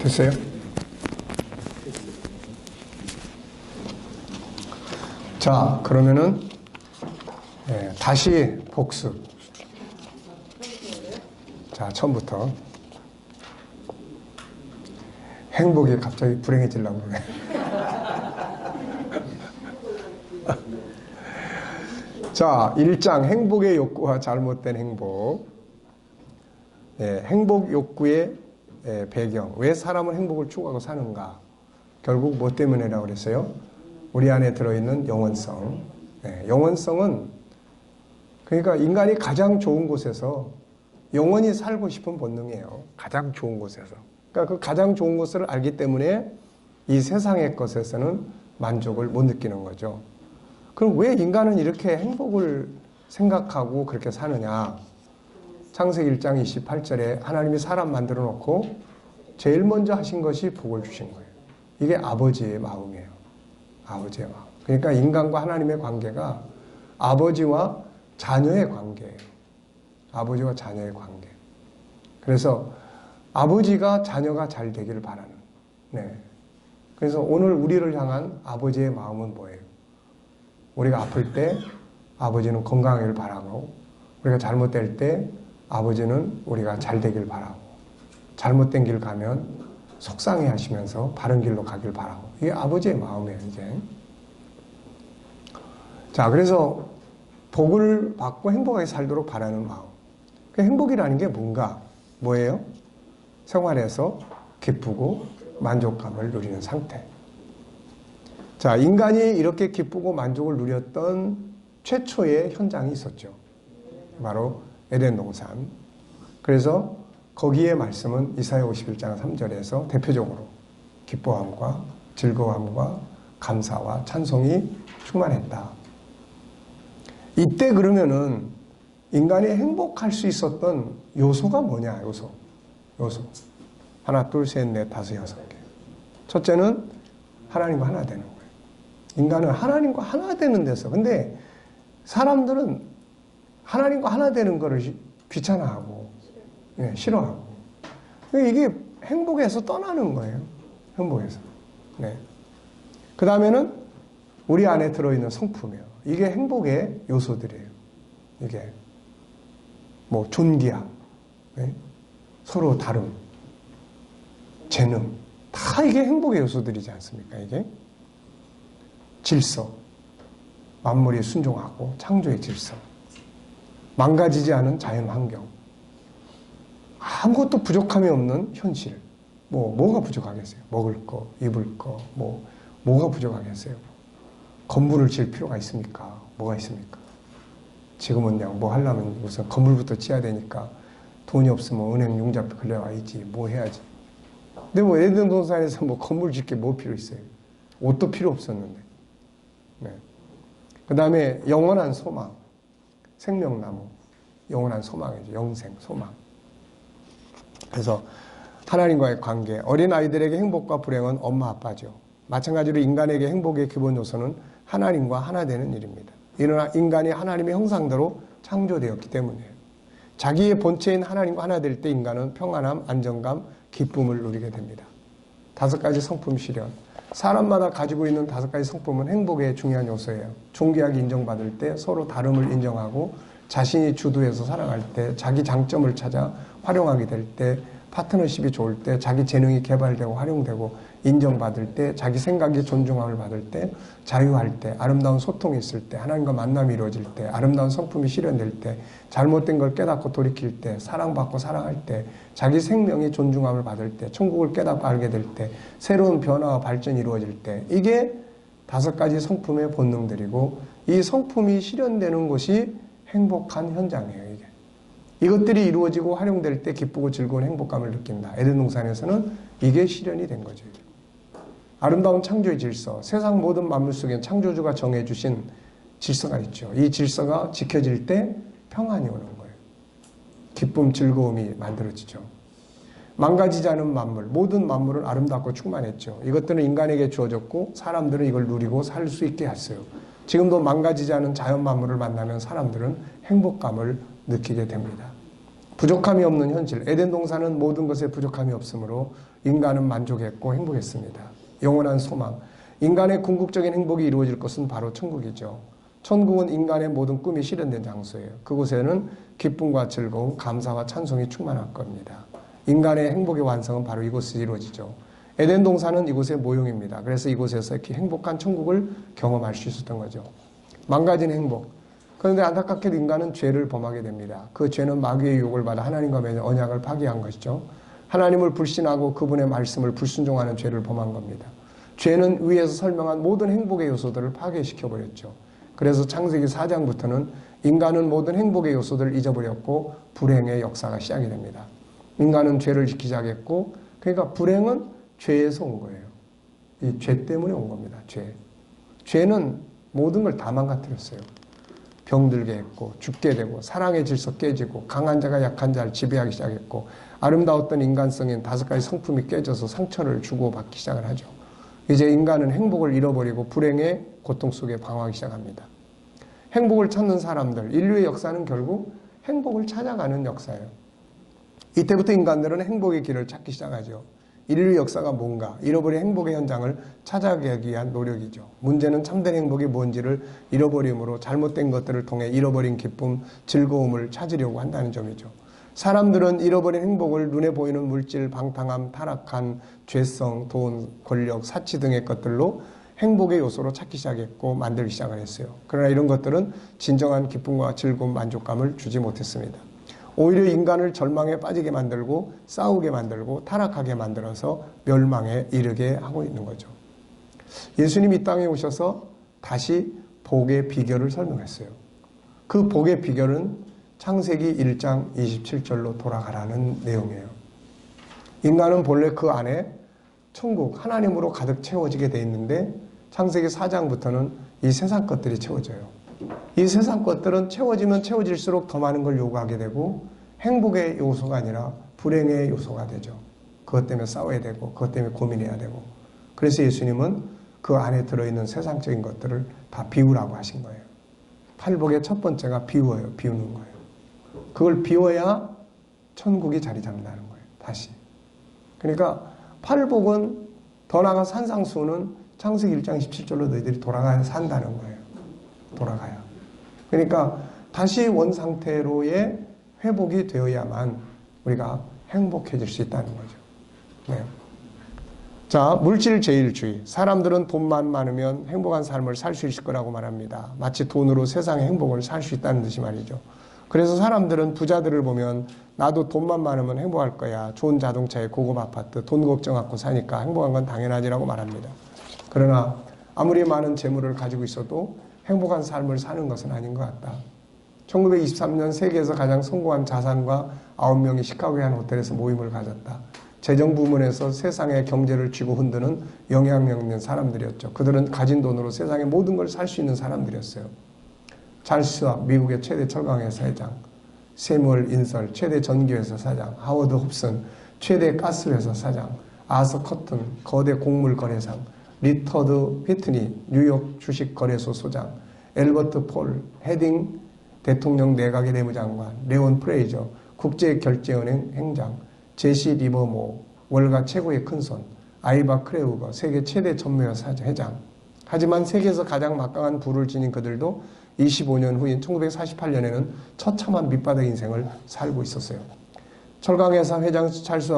됐어요? 자, 그러면은 다시 복습. 자, 처음부터. 행복이 갑자기 불행해지려고 그러네. 자, 1장 행복의 욕구와 잘못된 행복. 행복 욕구의 배경. 왜 사람은 행복을 추구하고 사는가? 결국 뭐 때문이라고 그랬어요? 우리 안에 들어있는 영원성. 영원성은 그러니까 인간이 가장 좋은 곳에서 영원히 살고 싶은 본능이에요. 가장 좋은 곳에서. 그러니까 그 가장 좋은 것을 알기 때문에 이 세상의 것에서는 만족을 못 느끼는 거죠. 그럼 왜 인간은 이렇게 행복을 생각하고 그렇게 사느냐? 창세기 1장 28절에 하나님이 사람 만들어 놓고 제일 먼저 하신 것이 복을 주신 거예요. 이게 아버지의 마음이에요. 아버지의 마음. 그러니까 인간과 하나님의 관계가 아버지와 자녀의 관계예요. 아버지와 자녀의 관계. 그래서 아버지가 자녀가 잘 되기를 바라는. 그래서 오늘 우리를 향한 아버지의 마음은 뭐예요? 우리가 아플 때 아버지는 건강하기를 바라고, 우리가 잘못될 때 아버지는 우리가 잘 되길 바라고, 잘못된 길 가면 속상해 하시면서 바른 길로 가길 바라고. 이게 아버지의 마음이에요, 이제. 자, 그래서 복을 받고 행복하게 살도록 바라는 마음. 그 행복이라는 게 뭔가? 뭐예요? 생활에서 기쁘고 만족감을 누리는 상태. 자, 인간이 이렇게 기쁘고 만족을 누렸던 최초의 현장이 있었죠. 바로 에덴 동산. 그래서 거기에 말씀은 이사야 51장 3절에서 대표적으로 기뻐함과 즐거움과 감사와 찬송이 충만했다. 이때 그러면은 인간이 행복할 수 있었던 요소가 뭐냐? 요소. 하나, 둘, 셋, 넷, 다섯, 여섯 개. 첫째는 하나님과 하나 되는 거예요. 인간은 하나님과 하나 되는 데서. 근데 사람들은 하나님과 하나 되는 거를 귀찮아하고, 싫어하고. 이게 행복에서 떠나는 거예요. 행복에서. 그 다음에는 우리 안에 들어있는 성품이에요. 이게 행복의 요소들이에요. 이게 뭐 존귀함, 서로 다름, 재능, 다 이게 행복의 요소들이지 않습니까? 이게 질서, 만물이 순종하고 창조의 질서, 망가지지 않은 자연 환경, 아무것도 부족함이 없는 현실. 뭐가 부족하겠어요? 먹을 거, 입을 거, 뭐가 부족하겠어요? 건물을 지을 필요가 있습니까? 뭐가 있습니까? 지금은 그냥 뭐 하려면 우선 건물부터 지어야 되니까 돈이 없으면 은행 융자표 걸려와야지, 뭐 해야지. 근데 뭐 에덴 동산에서 뭐 건물 짓게 뭐 필요 있어요? 옷도 필요 없었는데. 그 다음에 영원한 소망, 생명나무, 영원한 소망이죠. 영생, 소망. 그래서 하나님과의 관계, 어린아이들에게 행복과 불행은 엄마 아빠죠. 마찬가지로 인간에게 행복의 기본 요소는 하나님과 하나 되는 일입니다. 인간이 하나님의 형상대로 창조되었기 때문이에요. 자기의 본체인 하나님과 하나 될 때 인간은 평안함, 안정감, 기쁨을 누리게 됩니다. 5가지 성품 실현. 사람마다 가지고 있는 5가지 성품은 행복의 중요한 요소예요. 존귀하게 인정받을 때, 서로 다름을 인정하고, 자신이 주도해서 살아갈 때, 자기 장점을 찾아 활용하게 될 때, 파트너십이 좋을 때, 자기 재능이 개발되고 활용되고 인정받을 때, 자기 생각이 존중함을 받을 때, 자유할 때, 아름다운 소통이 있을 때, 하나님과 만남이 이루어질 때, 아름다운 성품이 실현될 때, 잘못된 걸 깨닫고 돌이킬 때, 사랑받고 사랑할 때, 자기 생명이 존중함을 받을 때, 천국을 깨닫고 알게 될 때, 새로운 변화와 발전이 이루어질 때, 이게 5가지 성품의 본능들이고, 이 성품이 실현되는 것이 행복한 현장이에요. 이것들이 이루어지고 활용될 때 기쁘고 즐거운 행복감을 느낀다. 에덴 동산에서는 이게 실현이 된 거죠. 아름다운 창조의 질서, 세상 모든 만물 속엔 창조주가 정해주신 질서가 있죠. 이 질서가 지켜질 때 평안이 오는 거예요. 기쁨, 즐거움이 만들어지죠. 망가지지 않은 만물, 모든 만물은 아름답고 충만했죠. 이것들은 인간에게 주어졌고 사람들은 이걸 누리고 살 수 있게 했어요. 지금도 망가지지 않은 자연 만물을 만나면 사람들은 행복감을 느끼게 됩니다. 부족함이 없는 현실. 에덴 동산은 모든 것에 부족함이 없으므로 인간은 만족했고 행복했습니다. 영원한 소망. 인간의 궁극적인 행복이 이루어질 것은 바로 천국이죠. 천국은 인간의 모든 꿈이 실현된 장소예요. 그곳에는 기쁨과 즐거움, 감사와 찬송이 충만할 겁니다. 인간의 행복의 완성은 바로 이곳에서 이루어지죠. 에덴 동산은 이곳의 모형입니다. 그래서 이곳에서 이렇게 행복한 천국을 경험할 수 있었던 거죠. 망가진 행복. 그런데 안타깝게도 인간은 죄를 범하게 됩니다. 그 죄는 마귀의 유혹을 받아 하나님과 맺은 언약을 파기한 것이죠. 하나님을 불신하고 그분의 말씀을 불순종하는 죄를 범한 겁니다. 죄는 위에서 설명한 모든 행복의 요소들을 파괴시켜버렸죠. 그래서 창세기 4장부터는 인간은 모든 행복의 요소들을 잊어버렸고 불행의 역사가 시작이 됩니다. 인간은 죄를 짓기 시작했고, 그러니까 불행은 죄에서 온 거예요. 이 죄 때문에 온 겁니다. 죄는 모든 걸 다 망가뜨렸어요. 병들게 했고, 죽게 되고, 사랑의 질서 깨지고, 강한 자가 약한 자를 지배하기 시작했고, 아름다웠던 인간성인 5가지 성품이 깨져서 상처를 주고받기 시작을 하죠. 이제 인간은 행복을 잃어버리고 불행의 고통 속에 방황하기 시작합니다. 행복을 찾는 사람들, 인류의 역사는 결국 행복을 찾아가는 역사예요. 이때부터 인간들은 행복의 길을 찾기 시작하죠. 인류 역사가 뭔가, 잃어버린 행복의 현장을 찾아가기 위한 노력이죠. 문제는 참된 행복이 뭔지를 잃어버림으로 잘못된 것들을 통해 잃어버린 기쁨, 즐거움을 찾으려고 한다는 점이죠. 사람들은 잃어버린 행복을 눈에 보이는 물질, 방탕함, 타락한 죄성, 돈, 권력, 사치 등의 것들로 행복의 요소로 찾기 시작했고 만들기 시작을 했어요. 그러나 이런 것들은 진정한 기쁨과 즐거움, 만족감을 주지 못했습니다. 오히려 인간을 절망에 빠지게 만들고 싸우게 만들고 타락하게 만들어서 멸망에 이르게 하고 있는 거죠. 예수님이 이 땅에 오셔서 다시 복의 비결을 설명했어요. 그 복의 비결은 창세기 1장 27절로 돌아가라는 내용이에요. 인간은 본래 그 안에 천국, 하나님으로 가득 채워지게 돼 있는데 창세기 4장부터는 이 세상 것들이 채워져요. 이 세상 것들은 채워지면 채워질수록 더 많은 걸 요구하게 되고 행복의 요소가 아니라 불행의 요소가 되죠. 그것 때문에 싸워야 되고 그것 때문에 고민해야 되고. 그래서 예수님은 그 안에 들어있는 세상적인 것들을 다 비우라고 하신 거예요. 팔복의 첫 번째가 비우어요. 비우는 거예요. 그걸 비워야 천국이 자리 잡는다는 거예요. 다시. 그러니까 팔복은 더 나아가 산상수훈은 창세기 1장 17절로 너희들이 돌아가야 산다는 거예요. 돌아가야. 그러니까 다시 원상태로의 회복이 되어야만 우리가 행복해질 수 있다는 거죠. 네. 자, 물질 제일주의. 사람들은 돈만 많으면 행복한 삶을 살 수 있을 거라고 말합니다. 마치 돈으로 세상의 행복을 살 수 있다는 듯이 말이죠. 그래서 사람들은 부자들을 보면 나도 돈만 많으면 행복할 거야. 좋은 자동차에 고급 아파트, 돈 걱정 갖고 사니까 행복한 건 당연하지라고 말합니다. 그러나 아무리 많은 재물을 가지고 있어도 행복한 삶을 사는 것은 아닌 것 같다. 1923년 세계에서 가장 성공한 자산가 9명이 시카고의 한 호텔에서 모임을 가졌다. 재정 부문에서 세상의 경제를 쥐고 흔드는 영향력 있는 사람들이었죠. 그들은 가진 돈으로 세상의 모든 걸 살 수 있는 사람들이었어요. 찰스 슈왑, 미국의 최대 철강회사 회장, 세무얼 인설, 최대 전기회사 사장, 하워드 홉슨, 최대 가스회사 사장, 아서 커튼, 거대 곡물 거래상, 리터드 휘트니, 뉴욕 주식거래소 소장, 엘버트 폴, 헤딩 대통령 내각의 내무장관, 레온 프레이저, 국제결제은행 행장, 제시 리버모, 월가 최고의 큰손, 아이바 크레우거, 세계 최대 전매회사 회장. 하지만 세계에서 가장 막강한 부를 지닌 그들도 25년 후인 1948년에는 처참한 밑바닥 인생을 살고 있었어요. 철강회사 회장 찰스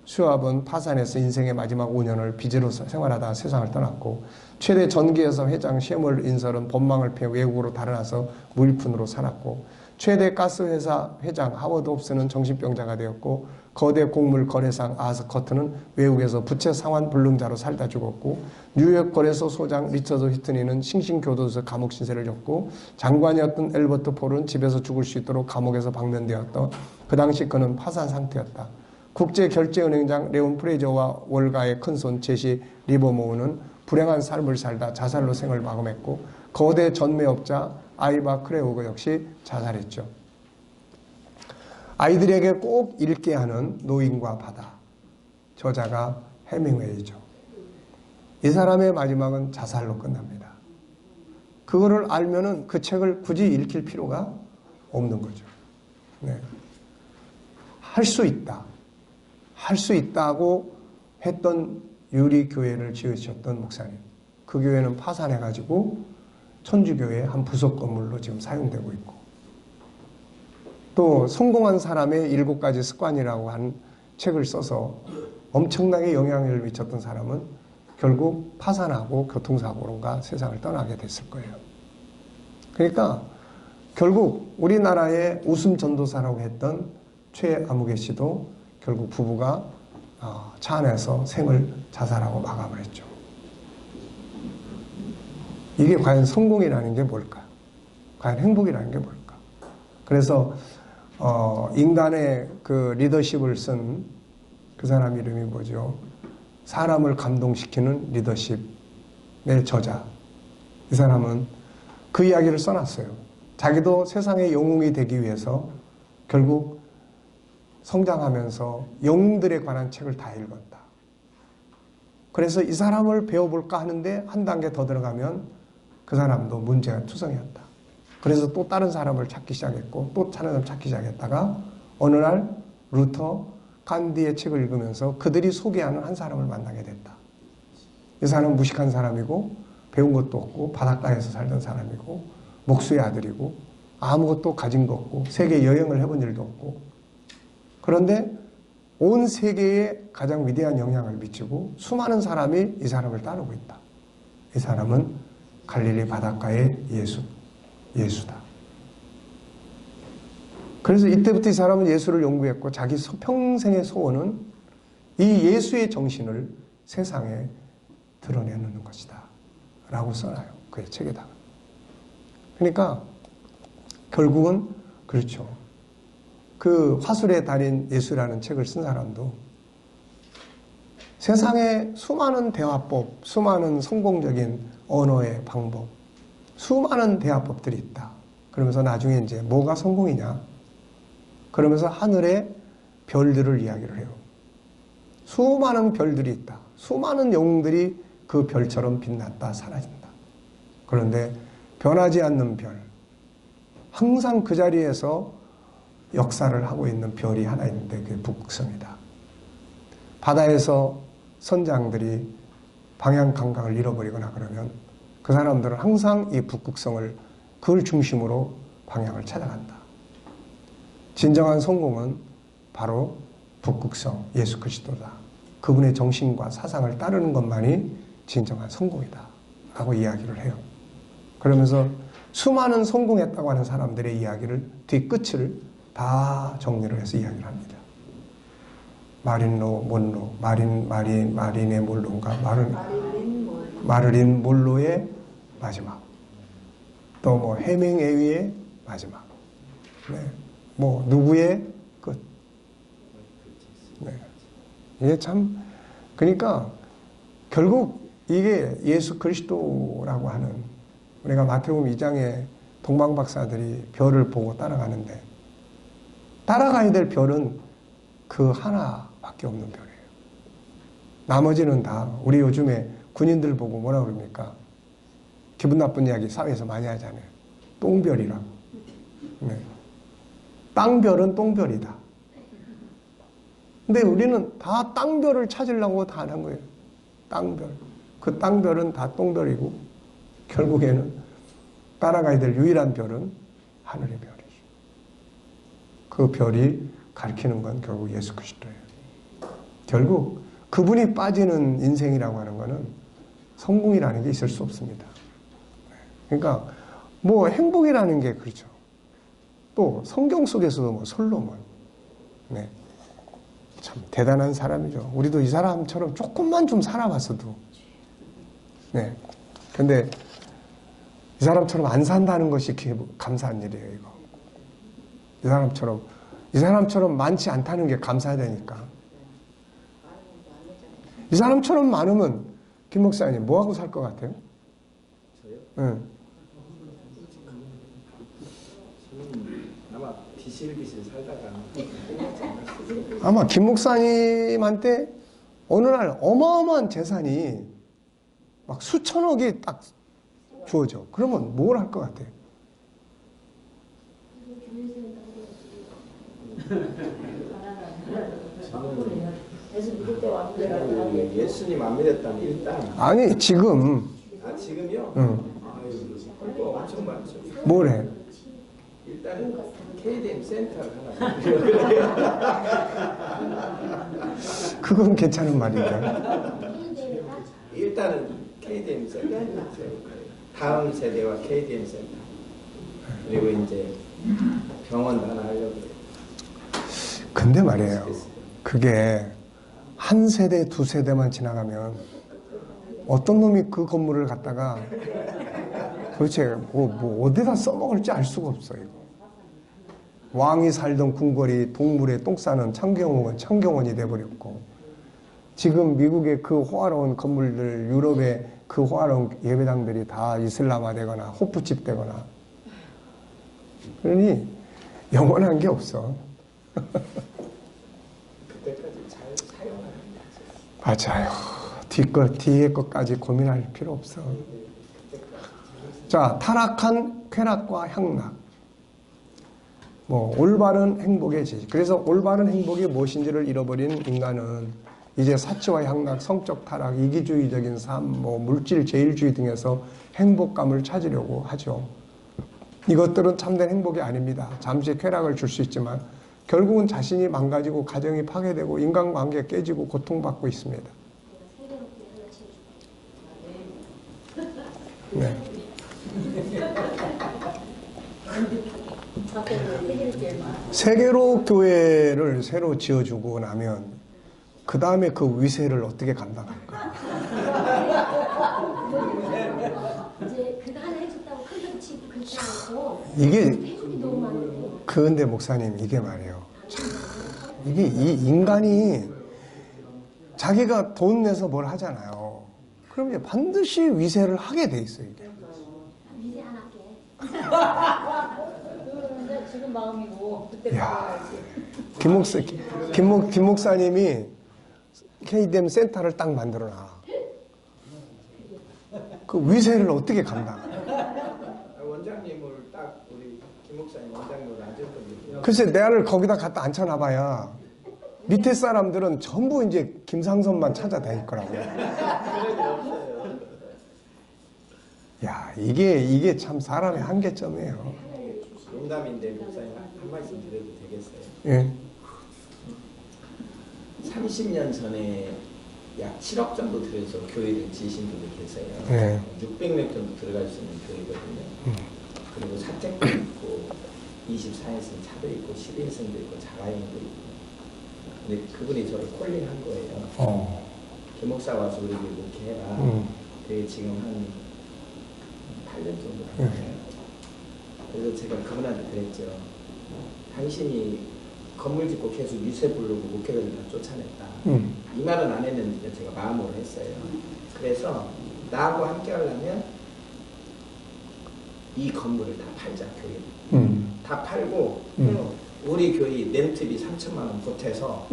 슈왑은 파산해서 인생의 마지막 5년을 빚으로 생활하다 세상을 떠났고, 최대 전기회사 회장 셰멀 인설은 법망을 피해 외국으로 달아나서 무일푼으로 살았고, 최대 가스회사 회장 하워드 홉스는 정신병자가 되었고, 거대 곡물 거래상 아서 커튼은 외국에서 부채 상환 불능자로 살다 죽었고, 뉴욕 거래소 소장 리처드 휘트니는 싱싱교도소에서 감옥 신세를 졌고, 장관이었던 엘버트 폴은 집에서 죽을 수 있도록 감옥에서 방면되었던 그 당시 그는 파산 상태였다. 국제결제은행장 레온 프레이저와 월가의 큰손 제시 리버모어는 불행한 삶을 살다 자살로 생을 마감했고, 거대 전매업자 아이바 크레우거 역시 자살했죠. 아이들에게 꼭 읽게 하는 노인과 바다. 저자가 해밍웨이죠. 이 사람의 마지막은 자살로 끝납니다. 그거를 알면은 그 책을 굳이 읽힐 필요가 없는 거죠. 네. 할 수 있다. 할 수 있다고 했던 유리교회를 지으셨던 목사님. 그 교회는 파산해가지고 천주교회 한 부속 건물로 지금 사용되고 있고, 또 성공한 사람의 7가지 습관이라고 한 책을 써서 엄청나게 영향을 미쳤던 사람은 결국 파산하고 교통사고론가 세상을 떠나게 됐을 거예요. 그러니까 결국 우리나라의 웃음 전도사라고 했던 최아무개 씨도 결국 부부가 차 안에서 생을 자살하고 마감을 했죠. 이게 과연 성공이라는 게 뭘까? 과연 행복이라는 게 뭘까? 그래서 인간의 그 리더십을 쓴 그 사람 이름이 뭐죠? 사람을 감동시키는 리더십의 저자. 이 사람은 그 이야기를 써놨어요. 자기도 세상의 영웅이 되기 위해서 결국 성장하면서 영웅들에 관한 책을 다 읽었다. 그래서 이 사람을 배워볼까 하는데 한 단계 더 들어가면 그 사람도 문제가 투성이었다. 그래서 또 다른 사람을 찾기 시작했고 또 다른 사람 찾기 시작했다가 어느 날 루터, 간디의 책을 읽으면서 그들이 소개하는 한 사람을 만나게 됐다. 이 사람은 무식한 사람이고 배운 것도 없고 바닷가에서 살던 사람이고 목수의 아들이고 아무것도 가진 거 없고 세계 여행을 해본 일도 없고, 그런데 온 세계에 가장 위대한 영향을 미치고 수많은 사람이 이 사람을 따르고 있다. 이 사람은 갈릴리 바닷가의 예수다. 그래서 이때부터 이 사람은 예수를 연구했고 자기 평생의 소원은 이 예수의 정신을 세상에 드러내는 것이다 라고 써놔요. 그의 책에다가. 그러니까 결국은 그렇죠. 그 화술의 달인 예수라는 책을 쓴 사람도 세상에 수많은 대화법, 수많은 성공적인 언어의 방법, 수많은 대화법들이 있다. 그러면서 나중에 이제 뭐가 성공이냐? 그러면서 하늘의 별들을 이야기를 해요. 수많은 별들이 있다. 수많은 영웅들이 그 별처럼 빛났다, 사라진다. 그런데 변하지 않는 별, 항상 그 자리에서 역사를 하고 있는 별이 하나 있는데 그게 북극성이다. 바다에서 선장들이 방향 감각을 잃어버리거나 그러면 그 사람들은 항상 이 북극성을 그걸 중심으로 방향을 찾아간다. 진정한 성공은 바로 북극성 예수 그리스도다. 그분의 정신과 사상을 따르는 것만이 진정한 성공이다 라고 이야기를 해요. 그러면서 수많은 성공했다고 하는 사람들의 이야기를 뒤끝을 다 정리를 해서 이야기를 합니다. 마린의 몰로인가? 마를린 몰로의 마지막. 또 뭐 해밍웨이의 마지막. 네. 뭐 누구의 끝. 네. 이게 참, 그러니까 결국 이게 예수 그리스도라고 하는, 우리가 마태복음 2장에 동방박사들이 별을 보고 따라가는데 따라가야 될 별은 그 하나밖에 없는 별이에요. 나머지는 다 우리 요즘에 군인들 보고 뭐라 그럽니까? 기분 나쁜 이야기 사회에서 많이 하잖아요. 똥별이라고. 네. 땅별은 똥별이다. 근데 우리는 다 땅별을 찾으려고 다 한 거예요. 땅별. 그 땅별은 다 똥별이고 결국에는 따라가야 될 유일한 별은 하늘의 별이죠. 그 별이 가리키는 건 결국 예수 그리스도예요. 결국 그분이 빠지는 인생이라고 하는 거는 성공이라는 게 있을 수 없습니다. 그러니까 뭐 행복이라는 게 그렇죠. 또 성경 속에서도 뭐 솔로몬, 네, 참 대단한 사람이죠. 우리도 이 사람처럼 조금만 좀 살아봤어도, 네. 근데 이 사람처럼 안 산다는 것이 감사한 일이에요, 이거. 이 사람처럼 많지 않다는 게 감사되니까. 이 사람처럼 많으면 김 목사님 뭐하고 살 것 같아요? 저요? 응. 저는 아마 비실비실 살다가 아마 김 목사님한테 어느 날 어마어마한 재산이 막 수천억이 딱 주어져. 그러면 뭘 할 것 같아요? 예수님 안 믿었다면 일단 아니, 지금. 지금요? 응. 아유, 할 거 엄청 많죠. 뭘 해? 일단 KDM 센터를 하나 만들어요. 그건 괜찮은 말인데. 일단은 KDM 센터 다음 세대와 KDM 센터 그리고 이제 병원도 하나 하려고 해요. 근데 말이에요. 그게 한 세대, 두 세대만 지나가면 어떤 놈이 그 건물을 갖다가 도대체 뭐 어디다 써먹을지 알 수가 없어, 이거. 왕이 살던 궁궐이 동물에 똥 싸는 창경원이 돼버렸고, 지금 미국의 그 호화로운 건물들, 유럽의 그 호화로운 예배당들이 다 이슬람화 되거나 호프집 되거나, 그러니 영원한 게 없어. 그때까지 잘 사용하는 맞아요. 거죠. 뒤에 것까지 고민할 필요 없어. 자, 타락한 쾌락과 향락. 올바른 행복의 지식. 그래서 올바른 행복이 무엇인지를 잃어버린 인간은 이제 사치와 향락, 성적 타락, 이기주의적인 삶, 물질 제일주의 등에서 행복감을 찾으려고 하죠. 이것들은 참된 행복이 아닙니다. 잠시 쾌락을 줄 수 있지만 결국은 자신이 망가지고 가정이 파괴되고 인간관계가 깨지고 고통받고 있습니다. 네. 세계로 교회를 새로 지어주고 나면 그 다음에 그 위세를 어떻게 감당할까? 이제 그거 하나 해줬다고 큰 치고 그렇게 하고 이게 해줄이 너무 많은데. 그런데 목사님 이게 말이에요. 이게 이 인간이 자기가 돈 내서 뭘 하잖아요. 그럼 이제 반드시 위세를 하게 돼 있어요. 이게. 미래 하나 할게. 근데 지금 마음이고 그때 야, 그래야지. 김 목사님이 KDM 센터를 딱 만들어놔. 그 위세를 어떻게 감당해? 원장님을 딱 우리 김 목사님 원장님으로 앉았거든요. 글쎄, 내를 거기다 갖다 앉혀놔봐야 밑에 사람들은 전부 이제 김상선만 찾아다닐 거라고. 야, 이게 참 사람의 한계점이에요. 농담인데 목사님 한 말씀 드려도 되겠어요? 예. 30년 전에 약 7억 정도 들여서 교회를 지으신 분이 계세요. 네. 600명 정도 들어갈 수 있는 교회거든요. 그리고 사택도 있고 24인승 차도 있고 12인승도 있고 자가용도 있고. 근데 그분이 저를 콜링한 거예요. 김 목사 와서 우리 교회 목회해라. 그게 지금 한 8년 정도 됐어요. 그래서 제가 그분한테 그랬죠. 당신이 건물 짓고 계속 유세 부르고 목회자들 다 쫓아냈다. 이 말은 안 했는데 제가 마음으로 했어요. 그래서 나하고 함께 하려면 이 건물을 다 팔자, 교회. 다 팔고 우리 교회 렌트비 3천만 원 보태서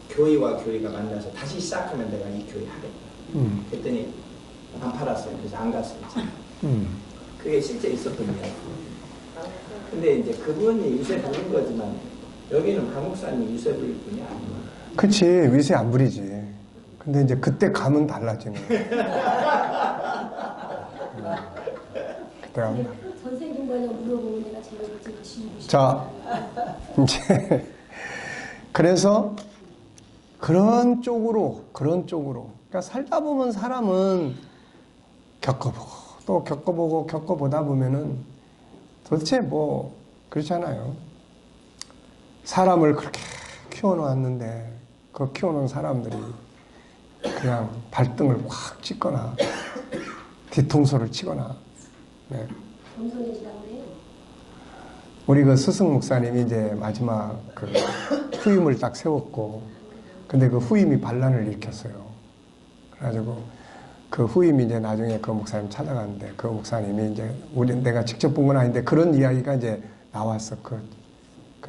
교회와 교회가 만나서 다시 시작하면 내가 이 교회 하겠다. 그랬더니 안 팔았어요. 그래서 안 갔어요. 그게 실제 있었거든요. 근데 이제 그분이 유세 부른 거지만 여기는 강 목사님 유세 부릴 분이 아니에요. 그치, 위세 안 부리지. 근데 이제 그때 감은 달라지네. 그때 감은 달라. 전생긴 거냐 물어보면 내가 제가 지고 싶어. 자, 이제, 그래서 그런 쪽으로. 그러니까 살다 보면 사람은 겪어보다 보면은 도대체 그렇잖아요. 사람을 그렇게 키워놓았는데 그 키워놓은 사람들이 그냥 발등을 확 찍거나 뒤통수를 치거나. 네. 겸손해지라고 그래요. 우리 그 스승 목사님이 이제 마지막 그 후임을 딱 세웠고, 근데 그 후임이 반란을 일으켰어요. 그래가지고 그 후임이 이제 나중에 그 목사님 찾아갔는데 그 목사님이 이제 내가 직접 본 건 아닌데 그런 이야기가 이제 나왔어. 그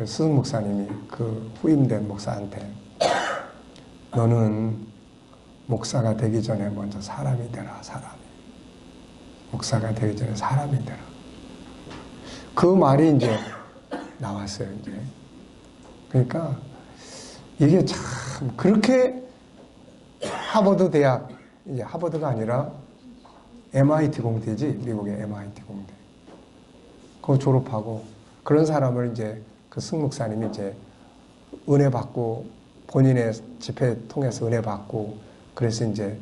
스승 목사님이 그 후임된 목사한테 너는 목사가 되기 전에 먼저 사람이 되라, 사람이. 목사가 되기 전에 사람이 되라. 그 말이 이제 나왔어요, 이제. 그러니까 이게 참 그렇게 하버드 대학, 이제 하버드가 아니라 MIT 공대지, 미국의 MIT 공대. 그거 졸업하고 그런 사람을 이제 그 승목사님이 이제 은혜 받고 본인의 집회 통해서 은혜 받고 그래서 이제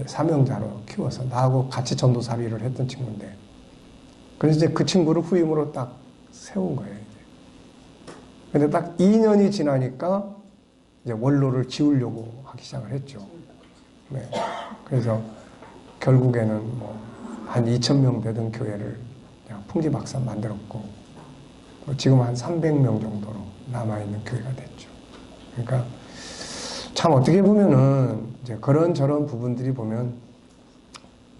사명자로 키워서 나하고 같이 전도사로 일을 했던 친구인데 그래서 이제 그 친구를 후임으로 딱 세운 거예요. 이제. 근데 딱 2년이 지나니까 이제 원로를 지우려고 하기 시작을 했죠. 네. 그래서 결국에는 뭐 한 2,000명 되던 교회를 그냥 풍지박산 만들었고 지금 한 300명 정도로 남아있는 교회가 됐죠. 그러니까 참 어떻게 보면은 이제 그런 저런 부분들이 보면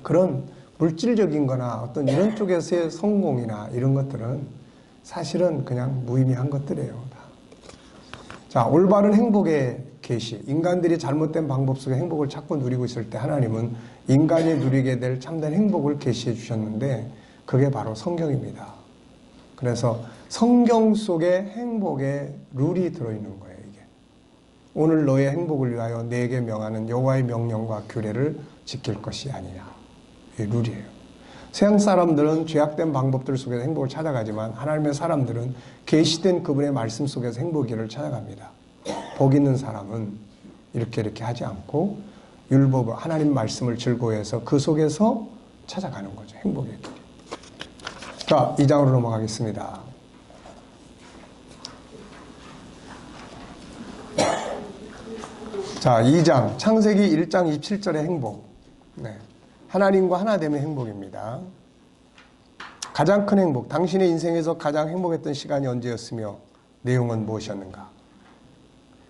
그런 물질적인 거나 어떤 이런 쪽에서의 성공이나 이런 것들은 사실은 그냥 무의미한 것들이에요. 다. 자, 올바른 행복의 계시. 인간들이 잘못된 방법 속에 행복을 찾고 누리고 있을 때 하나님은 인간이 누리게 될 참된 행복을 계시해 주셨는데 그게 바로 성경입니다. 그래서 성경 속에 행복의 룰이 들어있는 거예요. 이게. 오늘 너의 행복을 위하여 내게 명하는 여호와의 명령과 규례를 지킬 것이 아니냐. 이 룰이에요. 세상 사람들은 죄악된 방법들 속에서 행복을 찾아가지만 하나님의 사람들은 계시된 그분의 말씀 속에서 행복을 찾아갑니다. 복 있는 사람은 이렇게 하지 않고 율법을 하나님 말씀을 즐거워해서 그 속에서 찾아가는 거죠. 행복의 길. 자, 2장으로 넘어가겠습니다. 자, 2장 창세기 1장 27절의 행복. 네. 하나님과 하나됨의 행복입니다. 가장 큰 행복, 당신의 인생에서 가장 행복했던 시간이 언제였으며 내용은 무엇이었는가?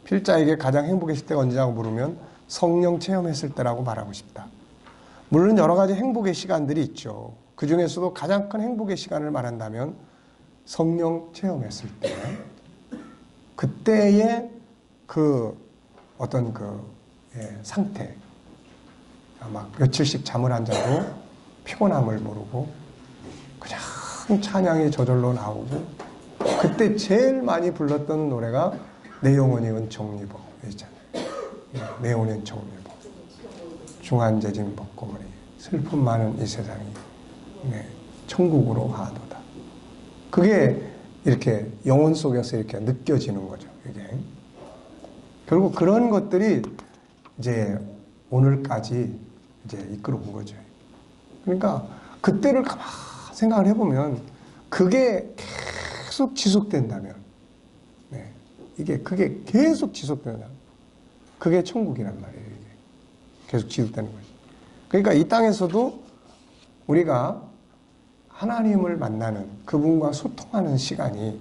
필자에게 가장 행복했을 때가 언제냐고 물으면 성령 체험했을 때라고 말하고 싶다. 물론 여러 가지 행복의 시간들이 있죠. 그 중에서도 가장 큰 행복의 시간을 말한다면 성령 체험했을 때, 그때의 그 어떤 그 상태, 막 며칠씩 잠을 안 자도 피곤함을 모르고 그냥 찬양이 저절로 나오고 그때 제일 많이 불렀던 노래가 내 영혼이 은총 입어 있잖아요. 내 영혼이 은총 입어 중한재진 벗고머리 슬픔 많은 이 세상이 천국으로 가도다. 그게 이렇게 영혼 속에서 이렇게 느껴지는 거죠. 이게 결국 그런 것들이 이제 오늘까지 이제 이끌어온 거죠. 그러니까 그때를 가만 생각을 해보면 그게 계속 지속된다면, 그게 계속 지속된다면 그게 천국이란 말이에요. 이게. 계속 지속되는 거죠. 그러니까 이 땅에서도 우리가 하나님을 만나는 그분과 소통하는 시간이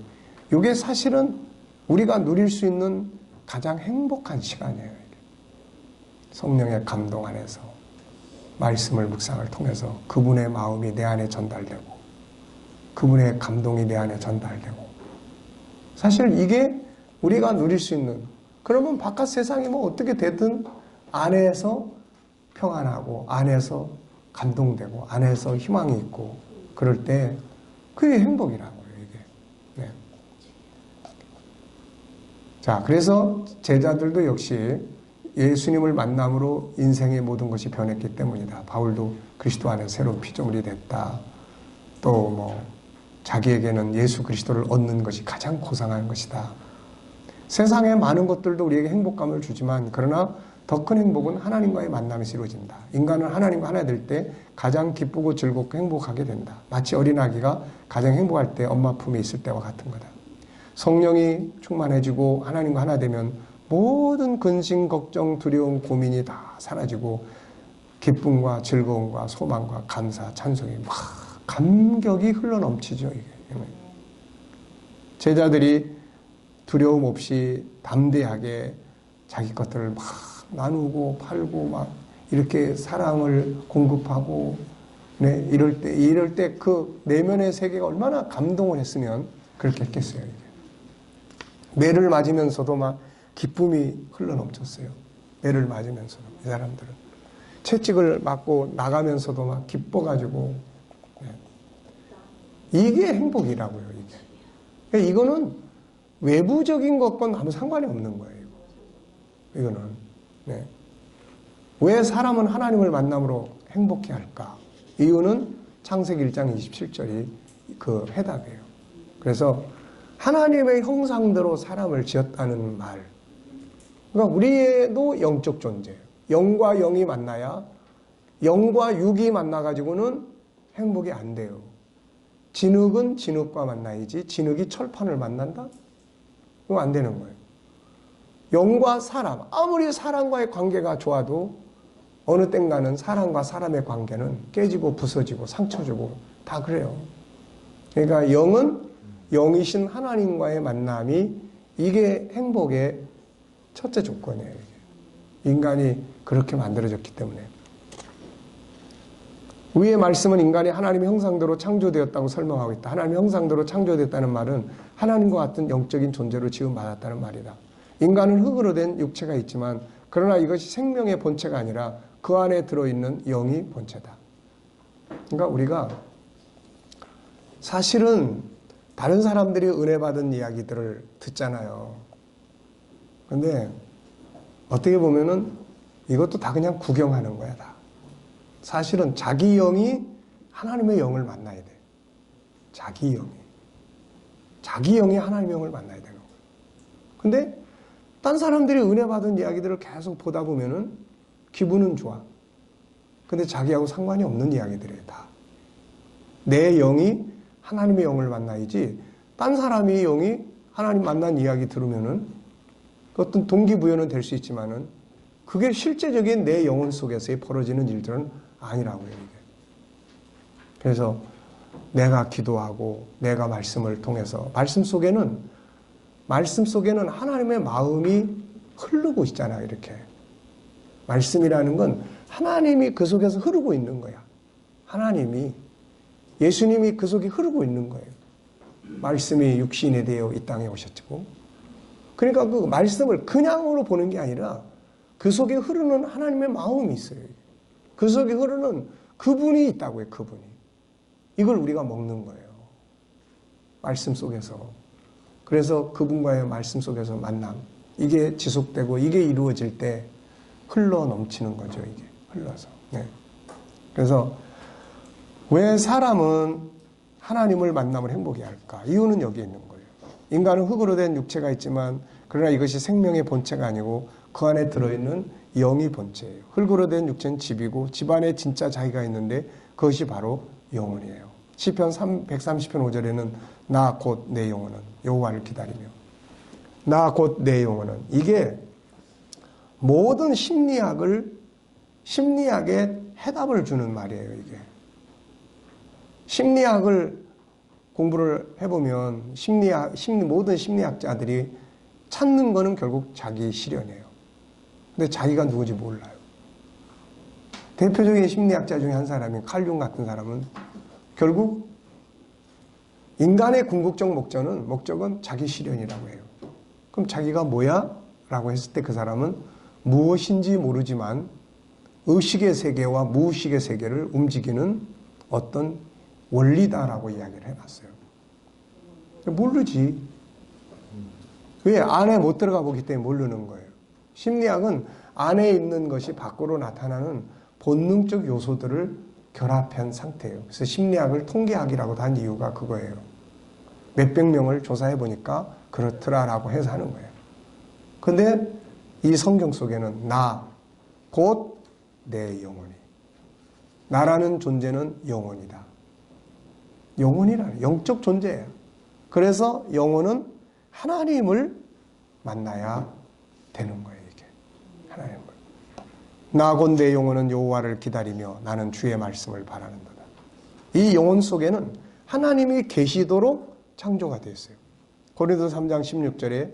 이게 사실은 우리가 누릴 수 있는 가장 행복한 시간이에요. 이게. 성령의 감동 안에서 말씀을 묵상을 통해서 그분의 마음이 내 안에 전달되고 그분의 감동이 내 안에 전달되고 사실 이게 우리가 누릴 수 있는 그러면 바깥 세상이 뭐 어떻게 되든 안에서 평안하고 안에서 감동되고 안에서 희망이 있고 그럴 때 그게 행복이라고요. 이게. 네. 자, 그래서 제자들도 역시 예수님을 만남으로 인생의 모든 것이 변했기 때문이다. 바울도 그리스도 안에 새로운 피조물이 됐다. 또 뭐 자기에게는 예수 그리스도를 얻는 것이 가장 고상한 것이다. 세상의 많은 것들도 우리에게 행복감을 주지만 그러나 더 큰 행복은 하나님과의 만남에서 이루어진다. 인간은 하나님과 하나 될 때 가장 기쁘고 즐겁고 행복하게 된다. 마치 어린아기가 가장 행복할 때 엄마 품에 있을 때와 같은 거다. 성령이 충만해지고 하나님과 하나 되면 모든 근심, 걱정, 두려움, 고민이 다 사라지고 기쁨과 즐거움과 소망과 감사, 찬송이 막 감격이 흘러넘치죠. 이게. 제자들이 두려움 없이 담대하게 자기 것들을 막 나누고 팔고 막 이렇게 사랑을 공급하고 이럴 때 그 내면의 세계가 얼마나 감동을 했으면 그렇게 했겠어요. 이게. 매를 맞으면서도 막 기쁨이 흘러넘쳤어요. 매를 맞으면서도 이 사람들은 채찍을 맞고 나가면서도 막 기뻐가지고 이게 행복이라고요. 이게 이거는 외부적인 것과는 아무 상관이 없는 거예요. 이거는 왜 사람은 하나님을 만남으로 행복해 할까? 이유는 창세기 1장 27절이 그 해답이에요. 그래서 하나님의 형상대로 사람을 지었다는 말. 그러니까 우리도 영적 존재예요. 영과 영이 만나야, 영과 육이 만나가지고는 행복이 안 돼요. 진흙은 진흙과 만나야지 진흙이 철판을 만난다? 그거 안 되는 거예요. 영과 사람, 아무리 사람과의 관계가 좋아도 어느 땐가는 사람과 사람의 관계는 깨지고 부서지고 상처 주고 다 그래요. 그러니까 영은 영이신 하나님과의 만남이 이게 행복의 첫째 조건이에요. 인간이 그렇게 만들어졌기 때문에. 위의 말씀은 인간이 하나님의 형상대로 창조되었다고 설명하고 있다. 하나님의 형상대로 창조되었다는 말은 하나님과 같은 영적인 존재로 지음받았다는 말이다. 인간은 흙으로 된 육체가 있지만 그러나 이것이 생명의 본체가 아니라 그 안에 들어있는 영이 본체다. 그러니까 우리가 사실은 다른 사람들이 은혜 받은 이야기들을 듣잖아요. 근데 어떻게 보면은 이것도 다 그냥 구경하는 거야, 다. 사실은 자기 영이 하나님의 영을 만나야 돼. 자기 영이 하나님의 영을 만나야 되는 거야. 근데 딴 사람들이 은혜 받은 이야기들을 계속 보다 보면은 기분은 좋아. 근데 자기하고 상관이 없는 이야기들이에요, 다. 내 영이 하나님의 영을 만나야지, 딴 사람의 영이 하나님 만난 이야기 들으면은 어떤 동기부여는 될 수 있지만은 그게 실제적인 내 영혼 속에서 벌어지는 일들은 아니라고요, 이게. 그래서 내가 기도하고 내가 말씀을 통해서 말씀 속에는 하나님의 마음이 흐르고 있잖아요, 이렇게. 말씀이라는 건 하나님이 그 속에서 흐르고 있는 거야. 예수님이 그 속에 흐르고 있는 거예요. 말씀이 육신이 되어 이 땅에 오셨고. 그러니까 그 말씀을 그냥으로 보는 게 아니라 그 속에 흐르는 하나님의 마음이 있어요. 그 속에 흐르는 그분이 있다고요, 그분이. 이걸 우리가 먹는 거예요. 말씀 속에서. 그래서 그분과의 말씀 속에서 만남. 이게 지속되고 이게 이루어질 때 흘러 넘치는 거죠, 이게. 흘러서. 네. 그래서 왜 사람은 하나님을 만나면 행복해 할까? 이유는 여기에 있는 거예요. 인간은 흙으로 된 육체가 있지만 그러나 이것이 생명의 본체가 아니고 그 안에 들어있는 영이 본체예요. 흙으로 된 육체는 집이고 집 안에 진짜 자기가 있는데 그것이 바로 영혼이에요. 시편 130편 5절에는 나 곧 내 영혼은 여호와를 기다리며, 나 곧 내 영혼은, 이게 모든 심리학의 해답을 주는 말이에요, 이게. 심리학을 공부를 해보면 모든 심리학자들이 찾는 거는 결국 자기 실현이에요. 근데 자기가 누군지 몰라요. 대표적인 심리학자 중에 한 사람인 칼 융 같은 사람은 결국 인간의 궁극적 목적은 자기 실현이라고 해요. 그럼 자기가 뭐야? 라고 했을 때 그 사람은 무엇인지 모르지만 의식의 세계와 무의식의 세계를 움직이는 어떤 원리다라고 이야기를 해놨어요. 모르지. 왜? 안에 못 들어가 보기 때문에 모르는 거예요. 심리학은 안에 있는 것이 밖으로 나타나는 본능적 요소들을 결합한 상태예요. 그래서 심리학을 통계학이라고도 한 이유가 그거예요. 몇백 명을 조사해 보니까 그렇더라라고 해서 하는 거예요. 근데 이 성경 속에는 나, 곧 내 영혼이. 나라는 존재는 영혼이다. 영혼이라는 영적 존재예요. 그래서 영혼은 하나님을 만나야 되는 거예요, 이게. 하나님을. 나 곧 내 영혼은 여호와를 기다리며 나는 주의 말씀을 바라는도다. 이 영혼 속에는 하나님이 계시도록 창조가 되어 있어요. 고린도서 3장 16절에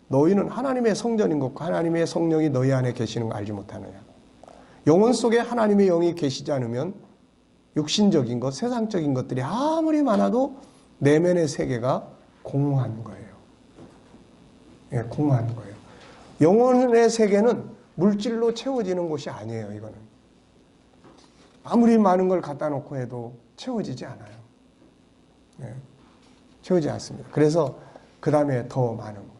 너희는 하나님의 성전인 것과 하나님의 성령이 너희 안에 계시는 거 알지 못하느냐. 영혼 속에 하나님의 영이 계시지 않으면 육신적인 것, 세상적인 것들이 아무리 많아도 내면의 세계가 공허한 거예요. 예, 공허한 거예요. 영혼의 세계는 물질로 채워지는 곳이 아니에요, 이거는. 아무리 많은 걸 갖다 놓고 해도 채워지지 않아요. 예, 채워지지 않습니다. 그래서 그 다음에 더 많은 거예요.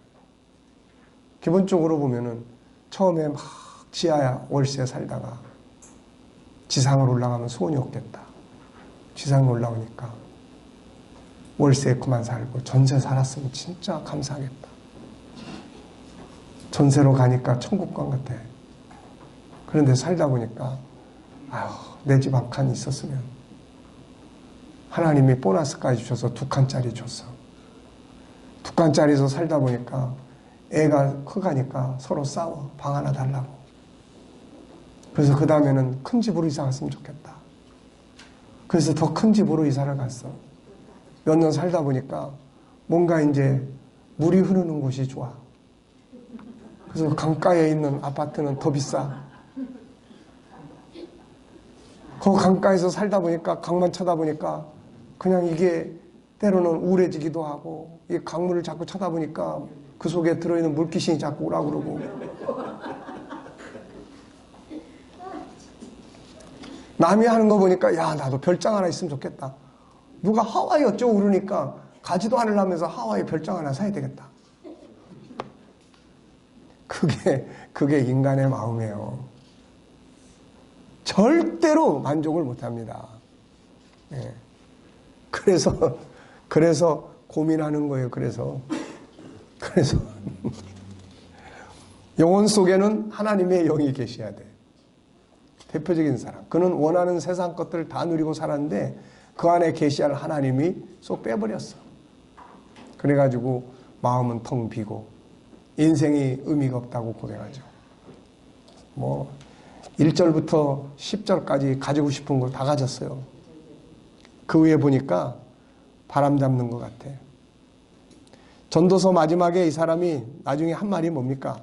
기본적으로 보면은 처음에 막 지하 월세 살다가 지상으로 올라가면 소원이 없겠다. 지상으로 올라오니까 월세 그만 살고 전세 살았으면 진짜 감사하겠다. 전세로 가니까 천국관 같아. 그런데 살다 보니까 아유, 내 집 한 칸 있었으면 하나님이 보너스까지 주셔서 2칸짜리 줬어. 2칸짜리에서 살다 보니까 애가 커가니까 서로 싸워. 방 하나 달라고. 그래서 그 다음에는 큰 집으로 이사 갔으면 좋겠다. 그래서 더 큰 집으로 이사를 갔어. 몇 년 살다 보니까 뭔가 이제 물이 흐르는 곳이 좋아. 그래서 강가에 있는 아파트는 더 비싸. 그 강가에서 살다 보니까 강만 쳐다보니까 그냥 이게 때로는 우울해지기도 하고 이 강물을 자꾸 쳐다보니까 그 속에 들어있는 물귀신이 자꾸 오라고 그러고 남이 하는 거 보니까 야 나도 별장 하나 있으면 좋겠다. 누가 하와이 어쩌고 그러니까 가지도 않으려면서 하와이 별장 하나 사야 되겠다. 그게 인간의 마음이에요. 절대로 만족을 못합니다. 예. 그래서 고민하는 거예요. 그래서 영혼 속에는 하나님의 영이 계셔야 돼. 대표적인 사람. 그는 원하는 세상 것들을 다 누리고 살았는데 그 안에 계시할 하나님이 쏙 빼버렸어. 그래가지고 마음은 텅 비고 인생이 의미가 없다고 고백하죠. 1절부터 10절까지 가지고 싶은 걸 다 가졌어요. 그 위에 보니까 바람 잡는 것 같아. 전도서 마지막에 이 사람이 나중에 한 말이 뭡니까?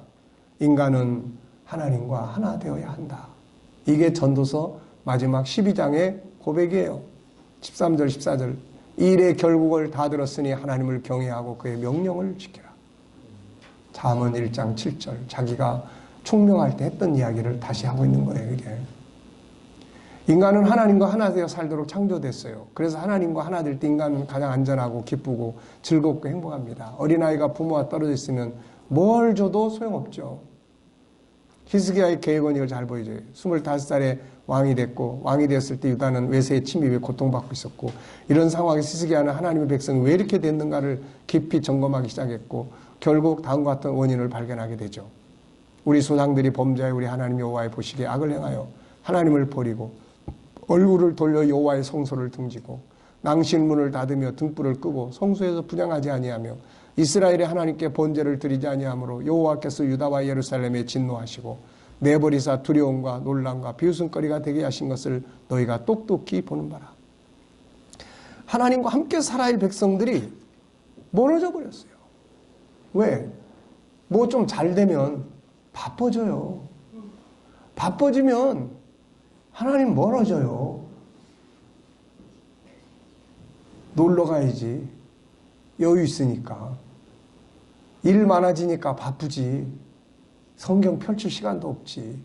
인간은 하나님과 하나 되어야 한다. 이게 전도서 마지막 12장의 고백이에요. 13절 14절 이 일의 결국을 다 들었으니 하나님을 경외하고 그의 명령을 지키라. 잠언 1장 7절 자기가 총명할 때 했던 이야기를 다시 하고 있는 거예요. 이게 인간은 하나님과 하나 되어 살도록 창조됐어요. 그래서 하나님과 하나 될 때 인간은 가장 안전하고 기쁘고 즐겁고 행복합니다. 어린아이가 부모와 떨어져 있으면 뭘 줘도 소용없죠. 히스기야의 계획은 이걸 잘 보여줘요. 25살에 왕이 됐고 왕이 되었을 때 유다는 외세의 침입에 고통받고 있었고 이런 상황에서 히스기야는 하나님의 백성이 왜 이렇게 됐는가를 깊이 점검하기 시작했고 결국 다음과 같은 원인을 발견하게 되죠. 우리 조상들이 범죄하여 우리 하나님 여호와의 보시기에 악을 행하여 하나님을 버리고 얼굴을 돌려 여호와의 성소를 등지고 낭실문을 닫으며 등불을 끄고 성소에서 분향하지 아니하며 이스라엘의 하나님께 번제를 드리지 아니하므로 여호와께서 유다와 예루살렘에 진노하시고 내버리사 두려움과 놀람과 비웃음거리가 되게 하신 것을 너희가 똑똑히 보는 바라. 하나님과 함께 살아야 할 백성들이 멀어져 버렸어요. 왜? 뭐 좀 잘 되면 바빠져요. 바빠지면 하나님 멀어져요. 놀러 가야지. 여유 있으니까. 일 많아지니까 바쁘지. 성경 펼칠 시간도 없지.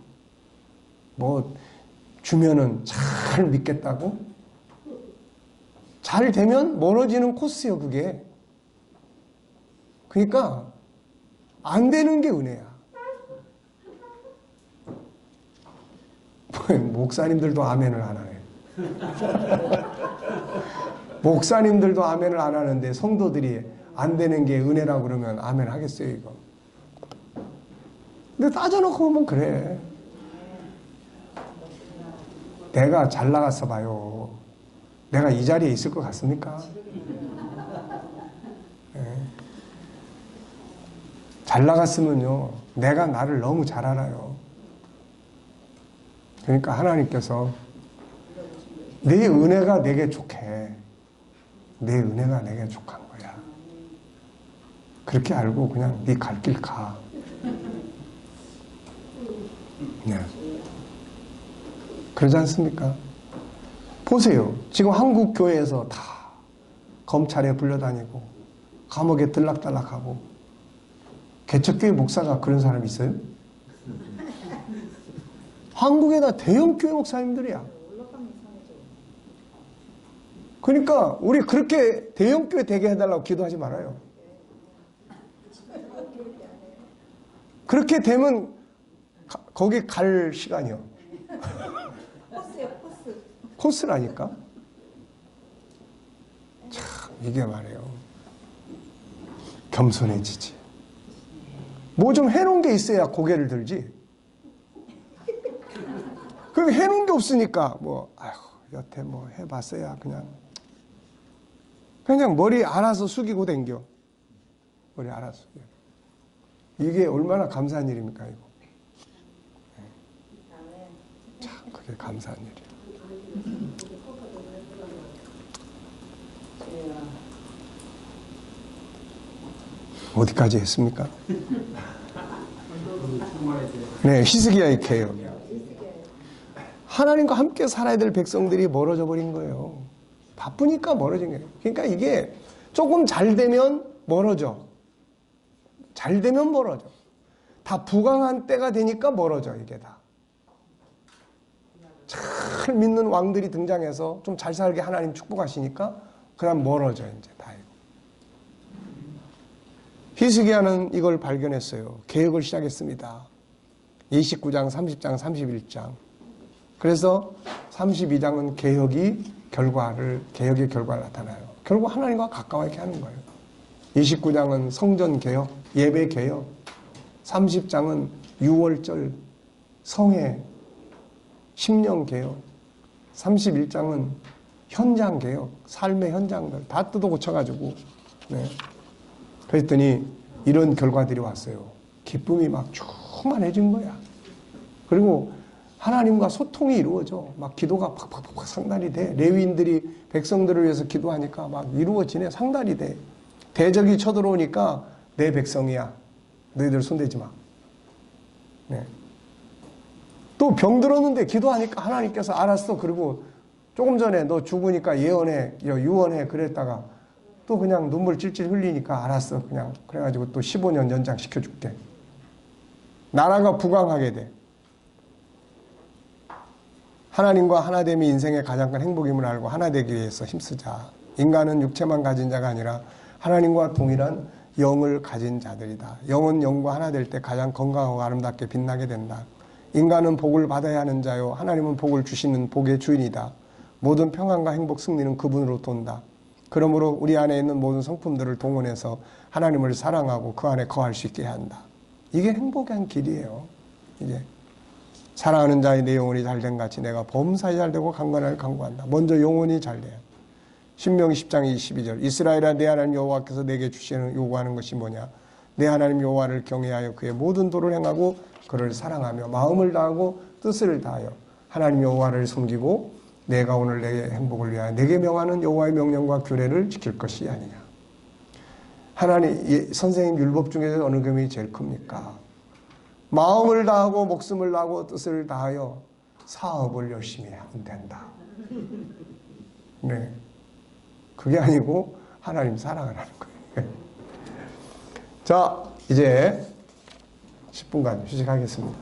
뭐 주면은 잘 믿겠다고? 잘 되면 멀어지는 코스요, 그게. 그러니까 안 되는 게 은혜야. 목사님들도 아멘을 안 하네. 목사님들도 아멘을 안 하는데 성도들이 안 되는 게 은혜라고 그러면 아멘 하겠어요, 이거. 근데 따져놓고 보면 그래. 내가 잘 나갔어 봐요. 내가 이 자리에 있을 것 같습니까? 네. 잘 나갔으면요, 내가 나를 너무 잘 알아요. 그러니까 하나님께서 내 은혜가 내게 족해. 내 은혜가 내게 족한 거야. 그렇게 알고 그냥 네 갈 길 가. 네. 그러지 않습니까? 보세요. 지금 한국 교회에서 다 검찰에 불려다니고 감옥에 들락달락하고 개척교회 목사가 그런 사람 있어요? 한국에다 대형교회 목사님들이야. 그러니까 우리 그렇게 대형교회 되게 해달라고 기도하지 말아요. 그렇게 되면 거기 갈 시간이요. 코스요, 코스. 코스라니까. 참 이게 말이에요. 겸손해지지. 뭐 좀 해놓은 게 있어야 고개를 들지. 그 해놓은 게 없으니까 뭐 아휴 여태 뭐 해봤어야 그냥 머리 알아서 숙이고 댕겨. 머리 알아서 숙여. 이게 얼마나 감사한 일입니까 이거. 참 그게 감사한 일이에요. 어디까지 했습니까? 네, 히스기야의 개혁. 하나님과 함께 살아야 될 백성들이 멀어져 버린 거예요. 바쁘니까 멀어진 거예요. 그러니까 이게 조금 잘 되면 멀어져. 잘 되면 멀어져. 다 부강한 때가 되니까 멀어져, 이게 다. 잘 믿는 왕들이 등장해서 좀 잘 살게 하나님 축복하시니까 그냥 멀어져, 이제 다. 히스기야는 이걸 발견했어요. 개혁을 시작했습니다. 29장, 30장, 31장. 그래서 32장은 개혁의 결과를 나타나요. 결국 하나님과 가까워게 하는 거예요. 29장은 성전 개혁, 예배 개혁. 30장은 유월절, 성회, 심령 개혁. 31장은 현장 개혁, 삶의 현장들 다 뜯어 고쳐가지고. 네. 그랬더니 이런 결과들이 왔어요. 기쁨이 막 충만해진 거야. 그리고 하나님과 소통이 이루어져. 막 기도가 팍팍팍 상달이 돼. 레위인들이 백성들을 위해서 기도하니까 막 이루어지네. 상달이 돼. 대적이 쳐들어오니까 내 백성이야. 너희들 손대지 마. 네. 또 병들었는데 기도하니까 하나님께서 알았어. 그리고 조금 전에 너 죽으니까 예언해, 유언해 그랬다가 또 그냥 눈물 찔찔 흘리니까 알았어. 그냥 그래가지고 또 15년 연장시켜줄게. 나라가 부강하게 돼. 하나님과 하나됨이 인생의 가장 큰 행복임을 알고 하나 되기 위해서 힘쓰자. 인간은 육체만 가진 자가 아니라 하나님과 동일한 영을 가진 자들이다. 영은 영과 하나 될 때 가장 건강하고 아름답게 빛나게 된다. 인간은 복을 받아야 하는 자요. 하나님은 복을 주시는 복의 주인이다. 모든 평안과 행복 승리는 그분으로부터 온다. 그러므로 우리 안에 있는 모든 성품들을 동원해서 하나님을 사랑하고 그 안에 거할 수 있게 한다. 이게 행복한 길이에요. 이제 사랑하는 자의 내 영혼이 잘된 같이 내가 범사에 잘되고 강건하게 강구한다. 먼저 영혼이 잘돼요. 신명기 10장 22절 이스라엘아 내 하나님 여호와께서 내게 주시는 요구하는 것이 뭐냐. 내 하나님 여호와를 경외하여 그의 모든 도를 행하고 그를 사랑하며 마음을 다하고 뜻을 다하여 하나님 여호와를 섬기고 내가 오늘 내 행복을 위하여 내게 명하는 여호와의 명령과 규례를 지킬 것이 아니냐. 하나님 선생님 율법 중에서 어느 금이 제일 큽니까? 마음을 다하고 목숨을 다하고 뜻을 다하여 사업을 열심히 하면 된다. 네, 그게 아니고 하나님 사랑을 하는 거예요. 자, 이제 10분간 휴식하겠습니다.